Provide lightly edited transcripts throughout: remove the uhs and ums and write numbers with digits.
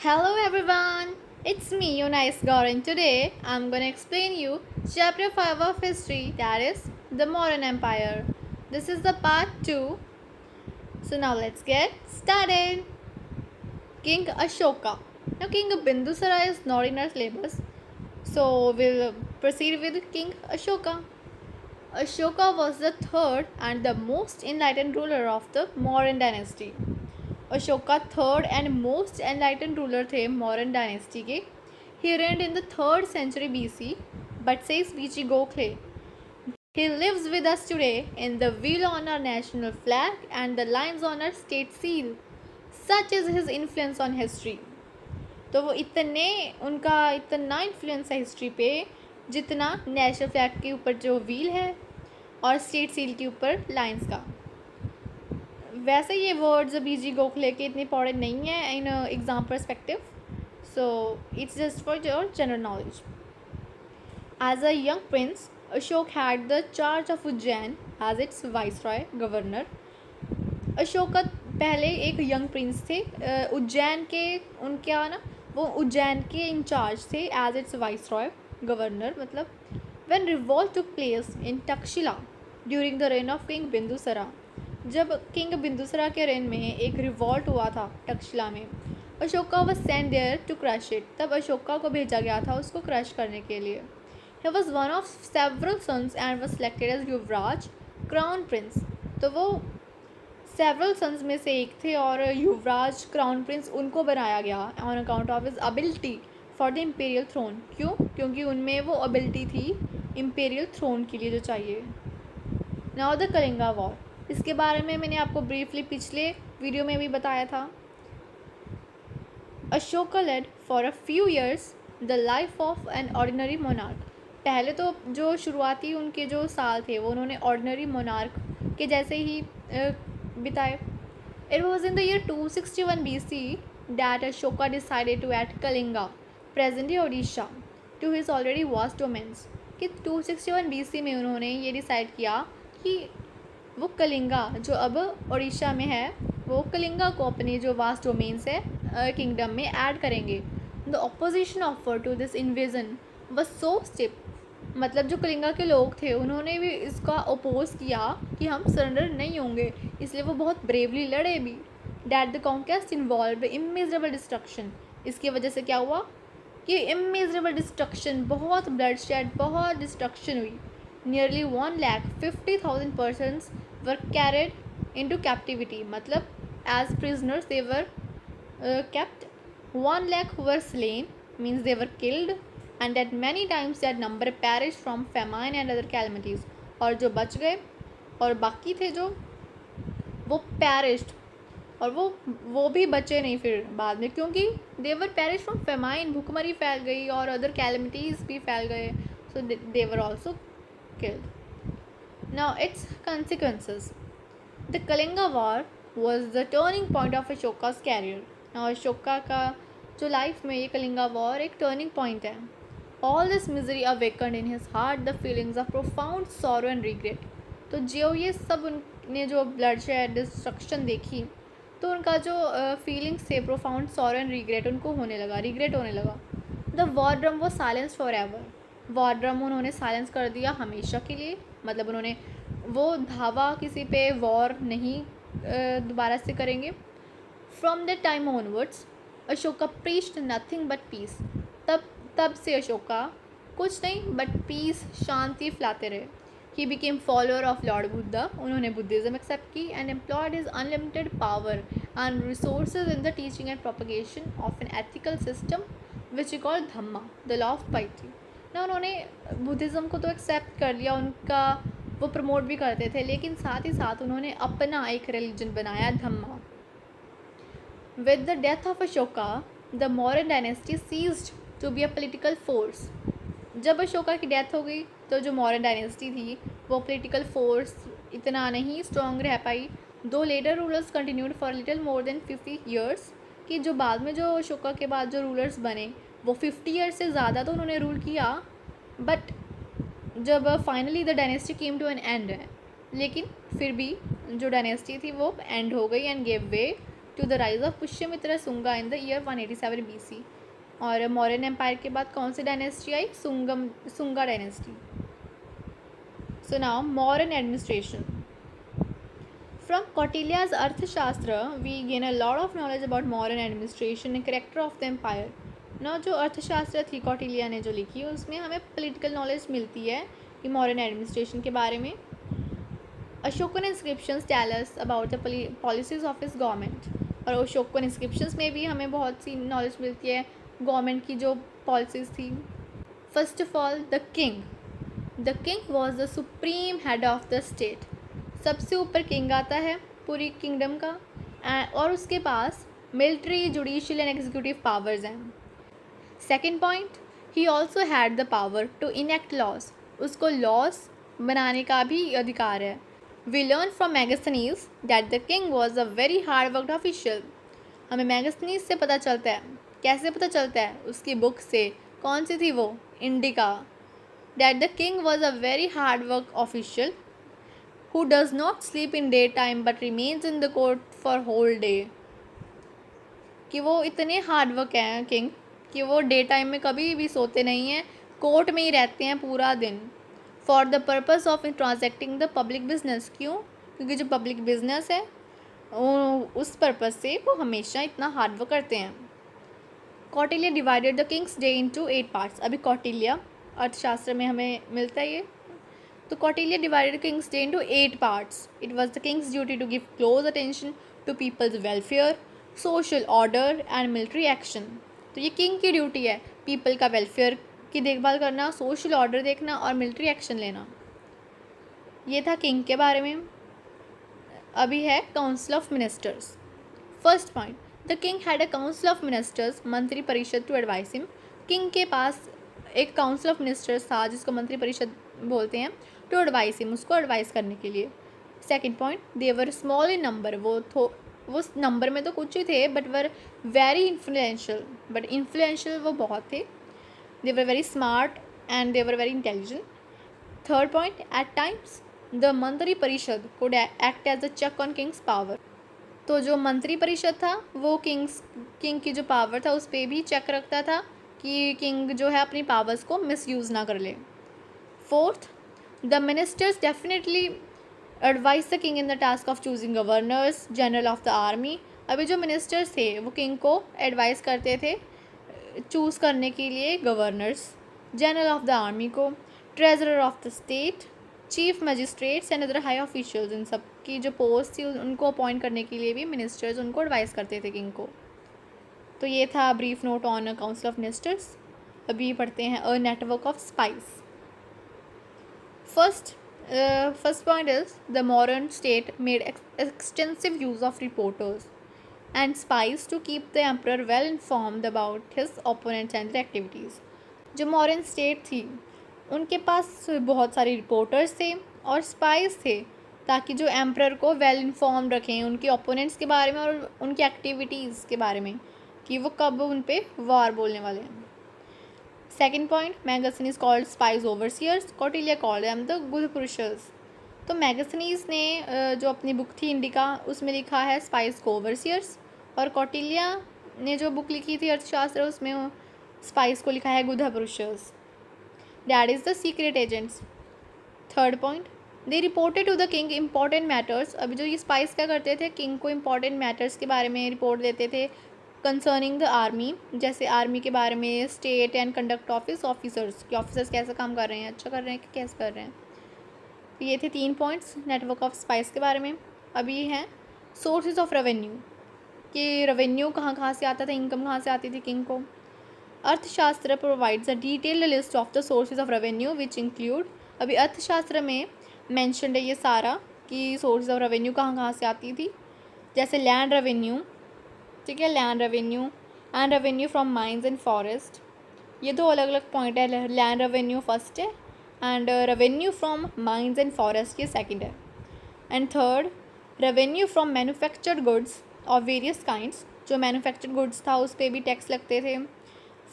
Hello everyone, it's me Eunice Gorin. Today I'm gonna explain you chapter 5 of history, that is the Mauryan Empire. This is the part 2. So now let's get started. King Ashoka. Now King Bindusara is not in our syllabus. So we'll proceed with King Ashoka. Ashoka was the third and the most enlightened ruler of the Mauryan dynasty. Ashoka third and most enlighten ruler थे Mauryan dynasty के. ही reigned in the 3rd century BC, but says BG Gokhale. He lives with us today in the wheel on our national flag and the lines on our state seal. Such is his influence on history. तो वो उनका इतना influence है history पे जितना national flag के ऊपर जो व्हील है और स्टेट सील के ऊपर लाइंस का. वैसे ये वर्ड्स बीजी गोखले के इतने इंपॉर्टेंट नहीं है in exam perspective, so it's just for your general knowledge. As a young prince Ashok had the charge of Ujjain as its viceroy governor. Ashok पहले एक यंग प्रिंस थे उज्जैन के, उनके ना वो उज्जैन के इंचार्ज थे एज इट्स वाइसरॉय गवर्नर. मतलब when revolt took place in Takshashila during the rain of king Bindusara. जब किंग बिंदुसरा के रेन में एक रिवॉल्ट हुआ था तक्षशिला में, Ashoka was send there to crush it. तब अशोका को भेजा गया था उसको क्रश करने के लिए. He was one of several sons and was selected as yuvraj crown prince. तो वो सेवरल सन्स में से एक थे और युवराज क्राउन प्रिंस उनको बनाया गया on account of his ability for the imperial throne. क्यों? क्योंकि उनमें वो एबिलिटी थी इम्पेरियल थ्रोन के लिए जो चाहिए. Now the Kalinga war. इसके बारे में मैंने आपको ब्रीफली पिछले वीडियो में भी बताया था. Ashoka led for a few years the life of an ordinary monarch. पहले तो जो शुरुआती उनके जो साल थे वो उन्होंने ऑर्डिनरी मोनार्क के जैसे ही बिताए. It was in the year 261 BC that Ashoka decided to add Kalinga present day Odisha to his already vast domains. कि 261 BC में उन्होंने ये डिसाइड किया कि वो कलिंगा जो अब उड़ीसा में है वो कलिंगा को अपने जो वास्ट डोमेन्स है किंगडम में ऐड करेंगे. The opposition offer to this invasion was so stiff. मतलब जो कलिंगा के लोग थे उन्होंने भी इसका अपोज किया कि हम सरेंडर नहीं होंगे, इसलिए वो बहुत ब्रेवली लड़े भी. That the conquest involve immeasurable destruction. इसकी वजह से क्या हुआ कि इमेजरेबल डिस्ट्रक्शन, बहुत ब्लड शेड, बहुत डिस्ट्रक्शन हुई. Nearly 1,50,000 persons were carried into captivity. मतलब as prisoners they were kept. 1 lakh were slain, means they were killed, and that many times that number perished from famine and other calamities. और जो बच गए और बाकी थे जो वो perished, और वो भी बचे नहीं फिर बाद में, क्योंकि they were perished from famine, भूखमरी फैल गई और other calamities भी फैल गए. So they were also killed. Now its consequences. The Kalinga War was the turning point of Ashoka's career. Now Ashoka का जो लाइफ में ये कलिंगा वॉर एक टर्निंग पॉइंट है. All this misery awakened in his heart the feelings of profound sorrow and regret. तो जो ये सब उनने जो ब्लड शेड डिस्ट्रक्शन देखी तो उनका जो फीलिंग्स थे प्रोफाउंड सॉरो एंड रिग्रेट उनको रिग्रेट होने लगा. The war drum was silence for ever. War drum उन्होंने साइलेंस कर दिया हमेशा के लिए. मतलब उन्होंने वो धावा किसी पे वॉर नहीं दोबारा से करेंगे. From the time onwards Ashoka preached nothing but peace. तब से अशोका कुछ नहीं बट पीस, शांति फैलाते रहे. He became follower of lord Buddha. उन्होंने बुद्धिज़्म एक्सेप्ट की and employed his unlimited power and resources in the teaching and propagation of an ethical system which is called dhamma, the law of piety. ना उन्होंने Buddhism को तो accept कर लिया, उनका वो प्रमोट भी करते थे, लेकिन साथ ही साथ उन्होंने अपना एक रिलीजन बनाया, dhamma. With the death of Ashoka the Mauryan dynasty ceased to be a political force. जब अशोका की डेथ हो गई तो जो मौर्यन डायनेस्टी थी वो पोलिटिकल फोर्स इतना नहीं स्ट्रॉन्ग रह पाई. दो later rulers continued for little more than 50 years. कि जो बाद में जो अशोका के बाद जो रूलर्स बने वो 50 ईयर्स से ज़्यादा तो उन्होंने रूल किया, बट जब finally the dynasty came to an end है, लेकिन फिर भी जो डायनेस्टी थी वो एंड हो गई and gave way to the rise of Pushyamitra Sunga in the year 187 BC। और मौर्यन एम्पायर के बाद कौन सी डायनेस्टी आई? Sunga dynasty. So now Mauryan administration. From Kautilya's Arthashastra, we gain a lot of knowledge about Mauryan administration and character of the empire. Now जो अर्थशास्त्र थी कौटिल्य ने जो लिखी उसमें हमें पॉलिटिकल नॉलेज मिलती है कि मौर्यन एडमिनिस्ट्रेशन के बारे में। Ashokan inscriptions tell us about the policies of his government. और अशोकन इंस्क्रिप्शंस में भी हमें बहुत सी नॉलेज मिलती है गवर्नमेंट की जो पॉलिसीज थी। First of all the king was the supreme head of the state. सबसे ऊपर किंग आता है पूरी किंगडम का, और उसके पास military, judicial and executive powers हैं। Second point, he also had the power to enact laws. उसको लॉज बनाने का भी अधिकार है। We learn from Megasthenes that the king was a very hard worked official. हमें मैगस्थनीज से पता चलता है। कैसे पता चलता है? उसकी बुक से। कौन सी थी वो? Indica. That the king was a very hard work official who does not sleep in daytime but remains in the court for whole day। कि वो इतने हार्ड वर्क हैं किंग कि वो डे टाइम में कभी भी सोते नहीं हैं, कोर्ट में ही रहते हैं पूरा दिन। For the purpose of transacting the public business. क्यों? क्योंकि जो पब्लिक बिजनेस है उस पर्पज़ से वो हमेशा इतना हार्ड वर्क करते हैं। Kautilya divided the Kings day into 8 parts. अभी कौटिल्य अर्थशास्त्र में हमें मिलता है ये। तो Kautilya divided king's day into 8 parts. It was the king's duty to give close attention to people's welfare, social order and military action. तो ये किंग की ड्यूटी है पीपल का वेलफेयर की देखभाल करना, सोशल ऑर्डर देखना और मिलिट्री एक्शन लेना। ये था किंग के बारे में। अभी है council of ministers. First point, the king had a council of ministers, मंत्री परिषद टू एडवाइस हिम। किंग के पास एक काउंसिल ऑफ मिनिस्टर्स था जिसको मंत्री परिषद बोलते हैं, टू एडवाइस हिम, उसको एडवाइस करने के लिए। Second point, they were small in number. वो नंबर में तो कुछ ही थे बट वर वेरी इन्फ्लुएंशियल वो बहुत थे। They were very smart and they were very intelligent. Third point, at times the mantri parishad could act as a check on king's power. तो जो मंत्री परिषद था वो किंग की जो पावर था उस पर भी चेक रखता था कि किंग जो है अपनी पावर्स को मिसयूज़ ना कर ले। Fourth, the ministers definitely advice the king in the task of choosing governors, general of the army. अभी जो मिनिस्टर्स थे वो किंग को एडवाइस करते थे चूज़ करने के लिए governors, general of the army को, treasurer of the state, chief magistrates and other high officials. इन सब की जो पोस्ट थी उनको अपॉइंट करने के लिए भी मिनिस्टर्स उनको एडवाइस करते थे किंग को। तो ये था brief note on council of ministers. अभी पढ़ते हैं a network of spice. First point is the Mauryan state made extensive use of reporters and spies to keep the emperor well informed about his opponents and their activities। जो Mauryan state थी उनके पास बहुत सारे reporters थे और spice थे ताकि जो एम्प्रर को वेल इन्फॉर्म रखें उनके ओपोनेंट्स के बारे में और उनकी एक्टिविटीज़ के बारे में कि वो कब उन पे वार बोलने वाले हैं। Second point, Megasthenes called spies overseers, Kautilya called them the gudha purushas. तो मैगस्थनीज ने जो अपनी बुक थी इंडिका उसमें लिखा है स्पाइस को ओवरसियर्स, और कौटिल्य ने जो बुक लिखी थी अर्थशास्त्र उसमें स्पाइस को लिखा है gudha purushas. That is the secret agents. Third point, they reported to the king important matters. अभी जो ये स्पाइस क्या करते थे, किंग को इंपॉर्टेंट मैटर्स के बारे में रिपोर्ट देते थे कंसर्निंग द आर्मी, जैसे आर्मी के बारे में, स्टेट एंड कंडक्ट ऑफिसर्स के ऑफिसर्स कैसे काम कर रहे हैं, अच्छा कर रहे हैं कि कैसे कर रहे हैं। तो ये थे 3 पॉइंट्स नेटवर्क ऑफ स्पाइस के बारे में। अभी हैं सोर्सेज ऑफ रेवेन्यू, कि रेवेन्यू कहाँ से आता था, इनकम कहाँ से आती थी किंग को। अर्थशास्त्र provides a detailed list of the sources of revenue which include. अभी अर्थशास्त्र में मैंशनड है ये सारा कि सोर्सेज ऑफ रेवेन्यू कहाँ से आती थी, जैसे लैंड रेवेन्यू, ठीक है, land revenue and revenue from mines and forest. ये दो अलग अलग पॉइंट है, लैंड रेवेन्यू फर्स्ट है and revenue from mines and forest ये सेकंड है। And third, revenue from manufactured goods of various kinds, जो मैन्युफैक्चर्ड गुड्स था उस पर भी टैक्स लगते थे।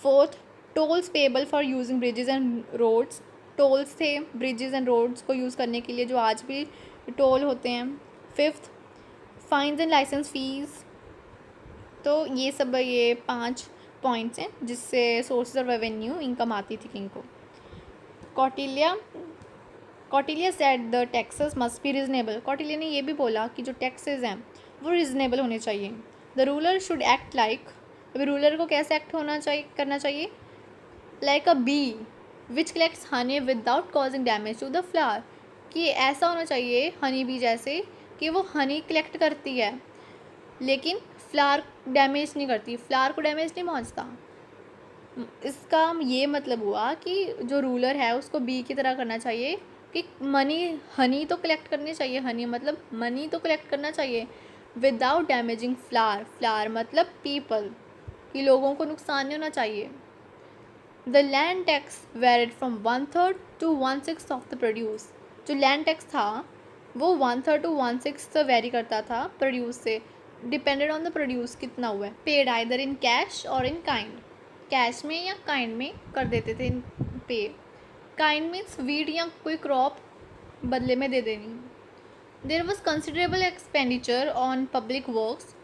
Fourth, tolls payable for using bridges and roads, tolls थे ब्रिजेज एंड रोड्स को यूज़ करने के लिए जो आज भी टोल होते हैं। Fifth, fines and licence fees तो ये 5 पॉइंट्स हैं जिससे सोर्सेज ऑफ रेवेन्यू इनकम आती थी किंग को। Kautilya said the taxes must be reasonable. Kautilya ने ये भी बोला कि जो टैक्सेस हैं वो रिजनेबल होने चाहिए। The ruler should act like, अभी रूलर को कैसे एक्ट करना चाहिए, like a bee which collects honey without causing damage to the flower, कि ऐसा होना चाहिए हनी बी जैसे कि वो हनी कलेक्ट करती है लेकिन फ्लावर डैमेज नहीं करती, फ्लावर को डैमेज नहीं पहुंचता। इसका ये मतलब हुआ कि जो रूलर है उसको बी की तरह करना चाहिए कि हनी तो कलेक्ट करनी चाहिए, हनी मतलब मनी तो कलेक्ट करना चाहिए विदाउट डैमेजिंग फ्लावर, फ्लावर मतलब पीपल, कि लोगों को नुकसान नहीं होना चाहिए। The land tax varied from 1/3 to 1/6 of the produce. जो लैंड टैक्स था वो 1/3 to 1/6 वेरी करता था प्रोड्यूस से, डिपेंडेड ऑन द प्रोड्यूस कितना हुआ है। पेड आइदर इन कैश और इन काइंड, कैश में या काइंड में कर देते थे पे। काइंड मीन्स वीट या कोई क्रॉप बदले में दे देनी। There was considerable expenditure on public works,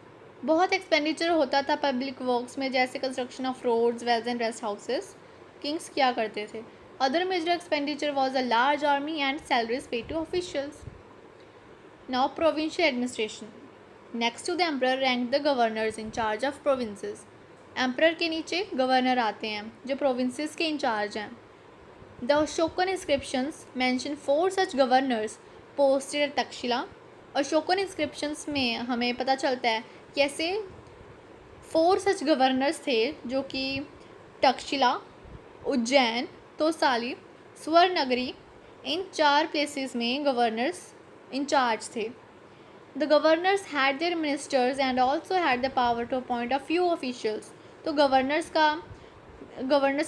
बहुत एक्सपेंडिचर होता था पब्लिक वर्क्स में, जैसे construction of roads, wells and rest houses kings किया करते थे। Other major expenditure was a large army and salaries paid to officials. Now provincial administration. Next to the emperor rank the governors in charge of provinces. Emperor के नीचे governor आते हैं जो provinces के in charge हैं। The Ashokan inscriptions mention 4 such governors posted at Takshashila. Ashokan inscriptions में हमें पता चलता है कि ऐसे 4 सच गवर्नर्स थे जो कि तक्षशिला, उज्जैन, तोसाली, स्वर्णनगरी, इन 4 प्लेसेस में गवर्नर्स इंचार्ज थे। The governors had their ministers and also had the power to appoint a few officials. तो गवर्नर्स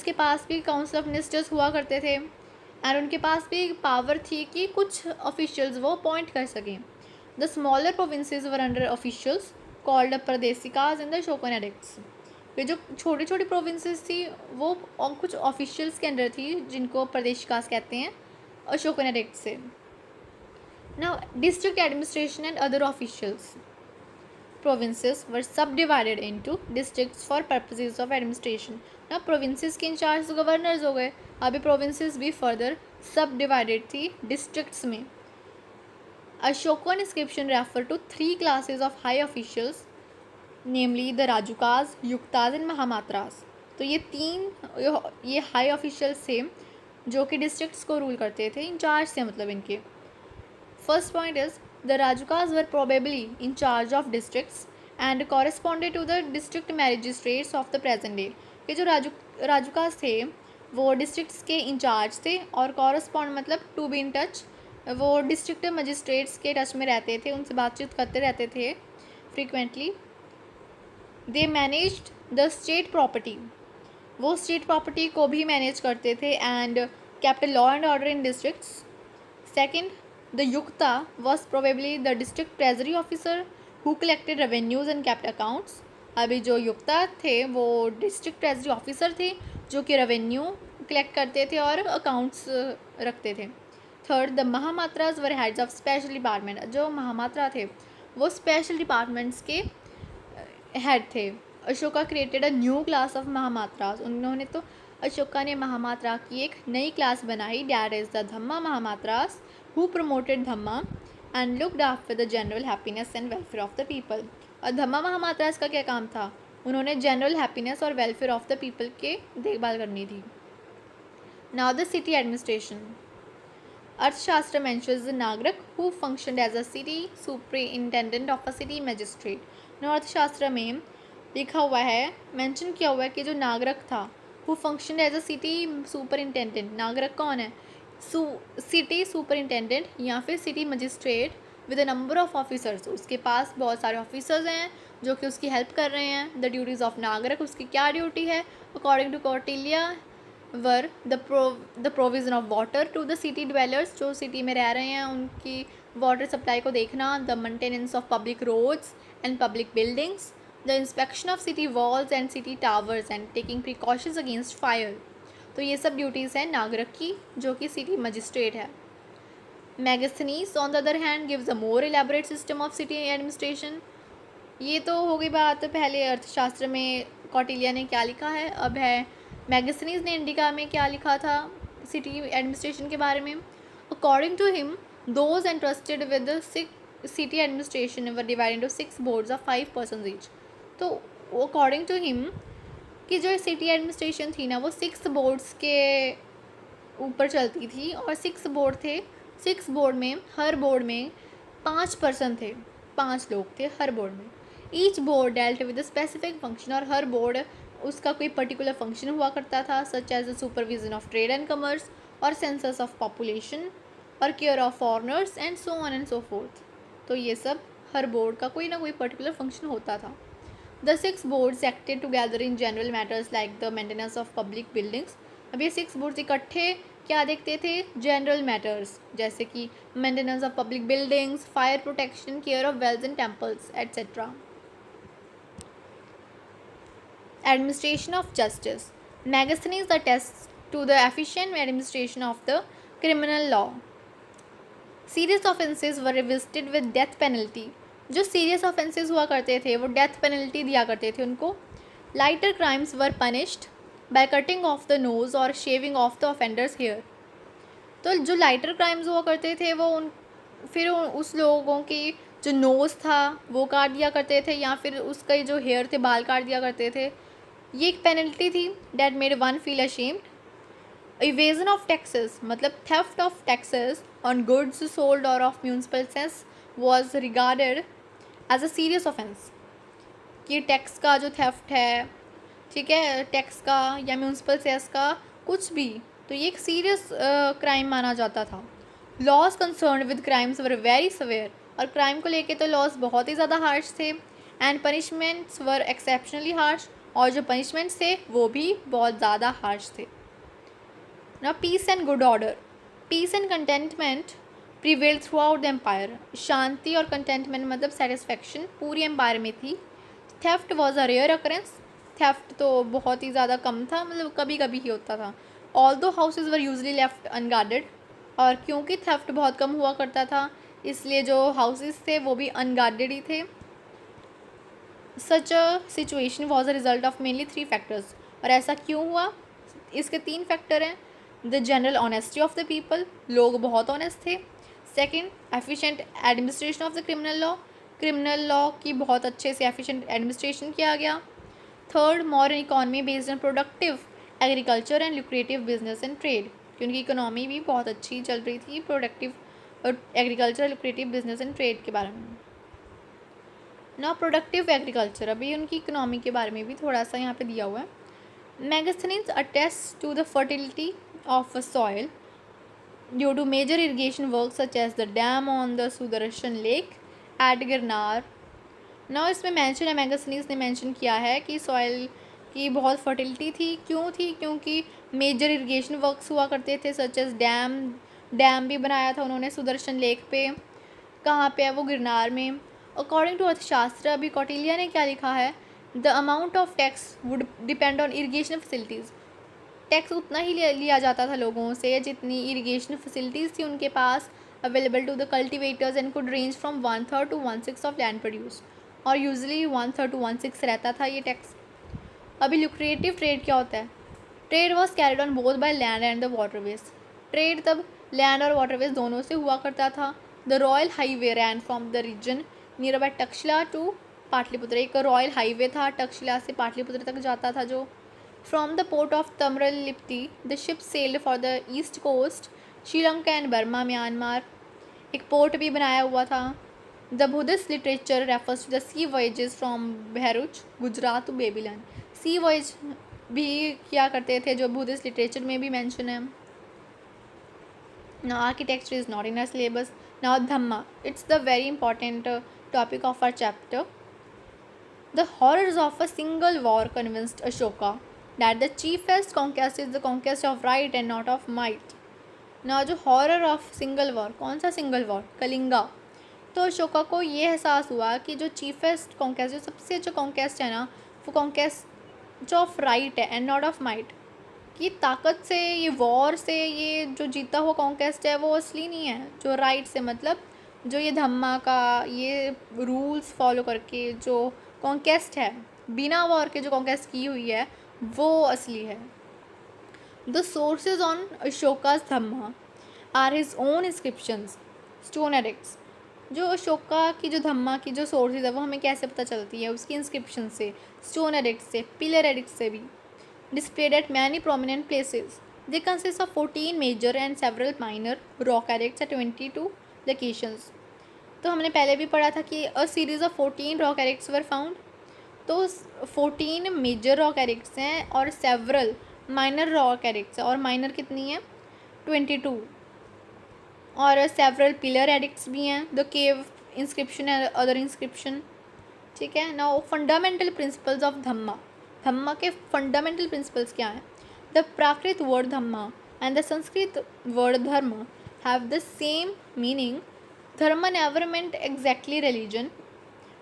के पास भी काउंसिल ऑफ मिनिस्टर्स हुआ करते थे एंड उनके पास भी पावर थी कि कुछ ऑफिशियल्स वो अपॉइंट कर सकें। The smaller provinces were under officials called a pradeshikas in the Ashokan edicts. ये जो छोटी छोटी प्रोविंसेस थी वो कुछ ऑफिशियल्स के अंडर थी जिनको प्रदेशिकाज कहते हैं अशोकन एडिक्ट से। Now district administration and other officials. provinces were subdivided into districts for purposes of administration. Now provinces के इंचार्ज गवर्नर्स हो गए, अभी provinces भी further subdivided थी districts में। Ashokan inscription refer to 3 classes of high officials, namely the Rajukas, Yuktas and Mahamatras. तो ये high officials थे जो कि डिस्ट्रिक्ट्स को रूल करते थे, इंचार्ज थे मतलब इनके। First point is the Rajukas were probably in charge of districts and corresponded to the district magistrates of the present day. ये जो राजुकास थे वो डिस्ट्रिक्ट्स के इंचार्ज थे और कॉरस्पॉन्ड मतलब टू बी इन टच, वो डिस्ट्रिक्ट मजिस्ट्रेट्स के टच में रहते थे, उनसे बातचीत करते रहते थे frequently. They managed the state property, वो स्टेट प्रॉपर्टी को भी मैनेज करते थे and kept law and order in districts. Second, the Yukta was probably the district treasury officer who collected revenues and kept accounts. अभी जो युक्ता थे वो district treasury officer थे जो कि रेवेन्यू कलेक्ट करते थे और अकाउंट्स रखते थे। Third, the Mahamatras were heads of special department. जो महामात्रा थे वो स्पेशल डिपार्टमेंट्स के हेड थे। Ashoka created a new class of Mahamatras. उन्होंने तो अशोका ने महामात्रा की एक नई क्लास बनाई, that is the Dhamma Mahamatras who promoted Dhamma and looked after the general happiness and welfare of the people. और धम्मा महामात्रास का क्या काम था, उन्होंने जनरल हैप्पीनेस और वेलफेयर ऑफ द पीपल के देखभाल करनी थी। Now the city administration. Arthashastra mentions the nagarika who functioned as a city superintendent of a city magistrate. नो अर्थशास्त्र में लिखा हुआ है, मेंशन किया हुआ है कि जो नागरिक था who functioned as a city superintendent, nagarika कौन है, सिटी सुपरिंटेंडेंट या फिर city magistrate with a number of officers, उसके पास बहुत सारे ऑफिसर्स हैं जो कि उसकी हेल्प कर रहे हैं। द ड्यूटीज़ ऑफ नागरिक, उसकी क्या ड्यूटी है, according to Kautilya were the provision of water to the city dwellers, जो सिटी में रह रहे हैं उनकी वाटर सप्लाई को देखना। The maintenance of public roads and public buildings, the inspection of city walls and city towers and taking precautions against fire. तो ये सब ड्यूटीज़ हैं नागरिक की जो कि सिटी मजिस्ट्रेट है। Megasthenes on the other hand gives a more elaborate system of city administration. ये तो हो गई बात पहले अर्थशास्त्र में कौटिल्य ने क्या लिखा है। अब है मैगस्थनीज ने इंडिका में क्या लिखा था सिटी एडमिनिस्ट्रेशन के बारे में। According to him those entrusted with city administration were divide into 6 boards of 5 persons each. तो अकॉर्डिंग टू हिम कि जो सिटी एडमिनिस्ट्रेशन थी ना वो 6 बोर्ड्स के ऊपर चलती थी और 6 बोर्ड थे। 6 बोर्ड में हर बोर्ड में 5 पर्सन थे, 5 लोग थे हर बोर्ड में। Each board dealt with specific function और हर बोर्ड उसका कोई पर्टिकुलर फंक्शन हुआ करता था such as the supervision of trade and commerce और सेंसस ऑफ पॉपुलेशन और care of foreigners and so on and so forth. तो ये सब हर बोर्ड का कोई ना कोई पर्टिकुलर फंक्शन होता था। The 6 boards acted together in general matters like the maintenance of public buildings. अब ये 6 बोर्ड्स इकट्ठे क्या देखते थे, जनरल मैटर्स जैसे कि maintenance of public buildings, fire protection, care of wells and temples et cetera. Administration of justice. Megasthenes attests to the efficient administration of the criminal law. Serious offences were revisited with death penalty. जो serious offences हुआ करते थे वो death penalty दिया करते थे उनको. Lighter crimes were punished by cutting off the nose or shaving off the offender's hair. तो जो लाइटर क्राइम्स हुआ करते थे वो फिर उस लोगों की जो नोज़ था वो काट दिया करते थे या फिर उसका जो हेयर थे बाल काट दिया करते थे। ये एक पेनल्टी थी that made one feel ashamed. Evasion of taxes मतलब theft of taxes on goods sold और of municipal cess was regarded as a serious offence. कि टैक्स का जो थेफ्ट है, ठीक है, टैक्स का या म्यूनसिपल सेस का कुछ भी, तो ये एक सीरियस क्राइम माना जाता था। Laws concerned with crimes were very severe और क्राइम को लेके तो लॉज बहुत ही ज़्यादा हार्श थे and punishments were exceptionally harsh और जो पनिशमेंट्स थे वो भी बहुत ज़्यादा हार्श थे। ना peace and good order. Peace and contentment prevailed throughout the empire. शांति और कंटेंटमेंट मतलब सेटिस्फेक्शन पूरी एम्पायर में थी। Theft was a rare occurrence. Theft तो बहुत ही ज़्यादा कम था, मतलब कभी कभी ही होता था। ऑल्दो हाउसेज वर यूजली लेफ्ट अनगार्डेड और क्योंकि थेफ्ट बहुत कम हुआ करता था इसलिए जो हाउसेज थे वो भी अनगार्डेड ही थे। Such a situation was a result of mainly 3 factors. और ऐसा क्यों हुआ, इसके 3 फैक्टर हैं। The general honesty of the people, लोग बहुत ऑनेस्ट थे। Second, efficient administration of the criminal law, criminal law की बहुत अच्छे से एफिशिएंट एडमिनिस्ट्रेशन किया गया। Third, modern economy based on productive agriculture and lucrative business and trade, क्योंकि इकोनॉमी भी बहुत अच्छी चल रही थी प्रोडक्टिव और agriculture lucrative business and trade के बारे में। ना प्रोडक्टिव एग्रीकल्चर, अभी उनकी इकोनॉमी के बारे में भी थोड़ा सा यहाँ पे दिया हुआ है। Megasthenes attest to the fertility of a soil due to major irrigation work such as the dam on the Sudarshan lake at Girnar. ना इसमें मेंशन है, मैगस्थनीज ने मेंशन किया है कि सॉइल की बहुत फर्टिलिटी थी। क्यों थी, क्योंकि मेजर इरीगेशन वर्क्स हुआ करते थे सच एज डैम भी बनाया था उन्होंने सुदर्शन लेक पे। कहाँ पे है वो, गिरनार में। अकॉर्डिंग टू अर्थशास्त्र अभी कौटिल्य ने क्या लिखा है, the amount of tax would depend on irrigation facilities. Tax उतना ही लिया जाता था लोगों से जितनी इरीगेशन फैसिलिटीज़ थी उनके पास available to the cultivators and could range from 1/3 to 1/6 of land produce और यूजली 1/3 to 1/6 रहता था ये टैक्स। अभी लुक्रेटिव ट्रेड क्या होता है, trade was carried on both by land and the waterways. Trade तब लैंड और वाटरवेज दोनों से हुआ करता था। The royal highway ran from the region near by Takshashila to Pataliputra. एक रॉयल हाईवे था तक्षशिला से पाटलिपुत्र तक जाता था जो। From the port of Tamralipti the ship sailed for the east coast Sri Lanka and Burma Myanmar. एक पोर्ट भी बनाया हुआ था। The Buddhist literature refers to the sea voyages from Bharuch Gujarat to Babylon. Sea voyage भी किया करते थे जो बुद्धिस्ट लिटरेचर में भी मेंशन है। Now architecture is not in our syllabus. Now Dhamma, it's the very important topic of our chapter. The horrors of a single war convinced Ashoka that the chiefest conquest is the conquest of right and not of might. Now जो horror of single war, कौन सा single war, Kalinga. तो अशोका को ये एहसास हुआ कि जो चीफेस्ट कॉन्केस्ट, जो सबसे अच्छा कॉन्केस्ट है ना, वो कॉन्केस्ट जो ऑफ राइट है एंड नॉट ऑफ माइट। कि ताकत से, ये वॉर से, ये जो जीता हुआ कॉन्केस्ट है वो असली नहीं है। जो राइट से मतलब जो ये धम्मा का ये रूल्स फॉलो करके जो कॉन्केस्ट है, बिना वॉर के जो कॉन्केस्ट की हुई है, वो असली है। The sources on Ashoka's Dhamma are his own inscriptions, stone edicts. जो अशोका की जो धम्मा की जो सोर्सेज है वो हमें कैसे पता चलती है? उसकी इंस्क्रिप्शन से, स्टोन एडिक्ट से, पिलर एडिक्ट से भी। displayed at many prominent places. They consist of 14 major and several minor rock edicts at 22 locations. तो हमने पहले भी पढ़ा था कि a series of 14 rock edicts were found. तो 14 मेजर रॉक एडिक्ट्स हैं और सेवरल माइनर रॉक एडिक्ट्स हैं, और माइनर कितनी है? 22। और सेवरल पिलर एडिक्ट्स भी हैं, the cave inscription and other inscription. ठीक है। नाउ फंडामेंटल प्रिंसिपल्स ऑफ धम्मा। धम्मा के फंडामेंटल प्रिंसिपल्स क्या हैं? The Prakrit word Dhamma and the Sanskrit word धर्म हैव द सेम मीनिंग। धर्म नेवर मेंट एग्जैक्टली रिलीजन।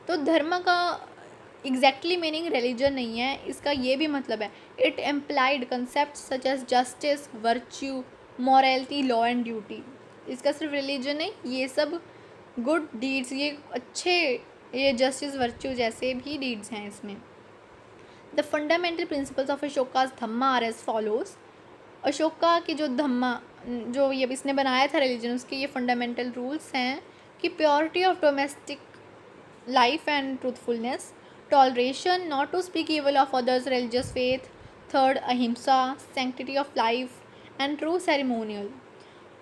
तो धर्म का एग्जैक्टली मीनिंग रिलीजन नहीं है, इसका ये भी मतलब है it employed concept such as justice, virtue, morality, law and duty. इसका सिर्फ रिलीजन नहीं, ये सब गुड डीड्स, ये अच्छे, ये जस्टिस, वर्च्यू जैसे भी डीड्स हैं इसमें। The fundamental principles of Ashoka's Dhamma are as follows. Ashoka की जो धम्मा जो ये इसने बनाया था रिलीजन, उसके ये फंडामेंटल रूल्स हैं कि purity of domestic life and truthfulness, toleration, not to speak evil of others religious faith, third ahimsa, sanctity of life and true ceremonial.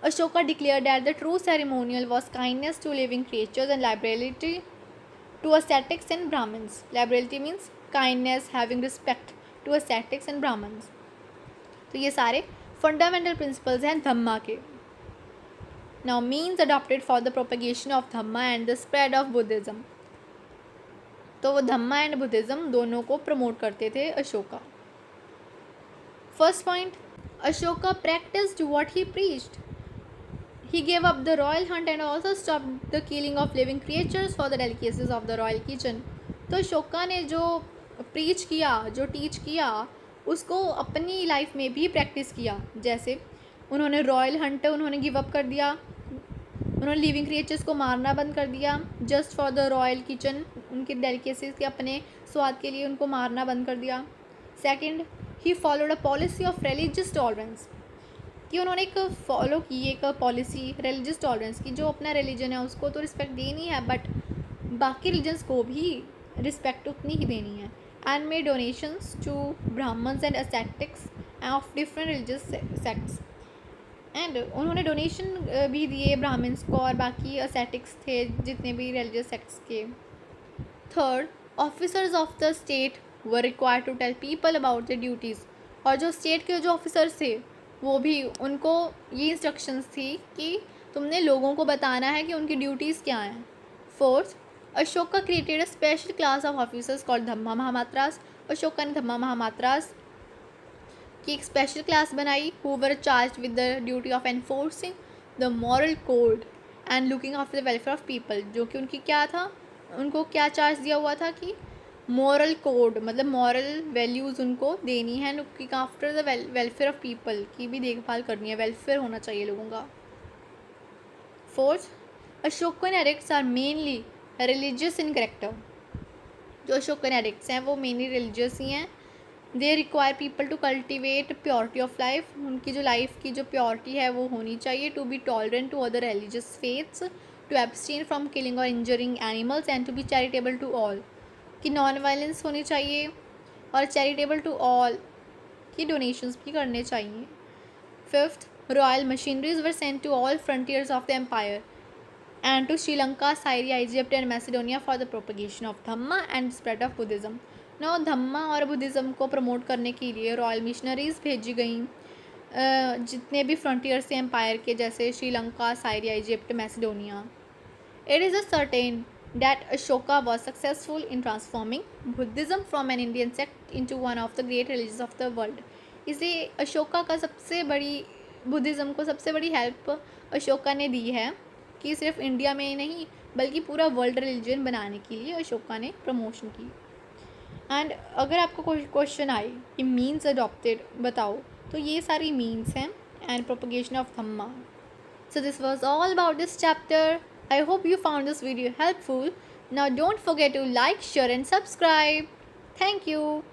Ashoka declared that the true ceremonial was kindness to living creatures and liberality to ascetics and Brahmins. Liberality means kindness, having respect to ascetics and Brahmins. तो ये सारे fundamental principles हैं धम्मा के. Now means adopted for the propagation of Dhamma and the spread of Buddhism. तो वो धम्मा and Buddhism दोनों को promote करते थे Ashoka. First point, Ashoka practiced what he preached. He gave up the royal hunt and also stopped the killing of living creatures for the delicacies of the royal kitchen. तो अशोका ने जो preach किया, जो teach किया, उसको अपनी लाइफ में भी प्रैक्टिस किया. जैसे उन्होंने रॉयल हंट उन्होंने गिव अप कर दिया, उन्होंने लिविंग क्रिएचर्स को मारना बंद कर दिया just for the royal kitchen, उनकी डेलिकेसीज के अपने स्वाद के लिए उनको मारना बंद कर दिया. Second, he followed a policy of religious tolerance, कि उन्होंने एक फॉलो की एक पॉलिसी रिलीजियस टॉलरेंस की. जो अपना रिलीजन है उसको तो रिस्पेक्ट देनी है, बट बाकी रिलीजन्स को भी रिस्पेक्ट उतनी ही देनी है. And made donations to Brahmins and ascetics of different religious sects. And उन्होंने डोनेशन भी दिए ब्राह्मण्स को और बाकी ascetics थे जितने भी रिलीजियस सेक्ट्स के. Third, officers of the state were required to tell people about the duties. और जो स्टेट के जो ऑफिसर्स थे वो भी, उनको ये इंस्ट्रक्शंस थी कि तुमने लोगों को बताना है कि उनकी ड्यूटीज़ क्या हैं. Fourth, Ashoka created a special class of officers called Dhamma Mahamatras. Ashoka ने धम्मा महामात्रास की एक स्पेशल क्लास बनाई who were charged with the duty of enforcing the moral code and looking after the welfare of people. जो कि उनकी क्या था, उनको क्या चार्ज दिया हुआ था कि मॉरल कोड मतलब मॉरल वैल्यूज़ उनको देनी है, looking after the welfare of people की भी देखभाल करनी है, वेलफेयर होना चाहिए लोगों का. Fourth, Ashokan edicts are mainly religious in character. जो अशोकन एडिक्ट्स हैं वो मेनली रिलीजियस ही हैं. They require people to cultivate purity of life. उनकी जो लाइफ की जो प्योरिटी है वो होनी चाहिए. To be tolerant to other religious faiths, to abstain from killing और injuring animals and to be charitable to all. कि नॉन वायलेंस होनी चाहिए और चैरिटेबल टू ऑल की डोनेशंस भी करने चाहिए. Fifth, royal machineries were sent to all frontiers of the empire and to Sri Lanka, Syria, Egypt and Macedonia for the propagation of Dhamma and spread of Buddhism. Now Dhamma और Buddhism को promote करने के लिए royal missionaries भेजी गई जितने भी फ्रंटियर्स थे एम्पायर के, जैसे Sri Lanka, Syria, Egypt, Macedonia. It is a certain that Ashoka was successful in transforming Buddhism from an Indian sect into one of the great religions of the world. इसे अशोका का सबसे बड़ी बुद्धिज़्म को सबसे बड़ी हेल्प अशोका ने दी है कि सिर्फ इंडिया में ही नहीं बल्कि पूरा वर्ल्ड रिलीजन बनाने के लिए अशोका ने प्रमोशन की. एंड अगर आपको कोई क्वेश्चन आए कि मीन्स अडॉप्टेड बताओ, तो ये सारी मीन्स हैं and propagation of Dhamma. So this was all about this chapter. I hope you found this video helpful. Now don't forget to like, share and subscribe. Thank you.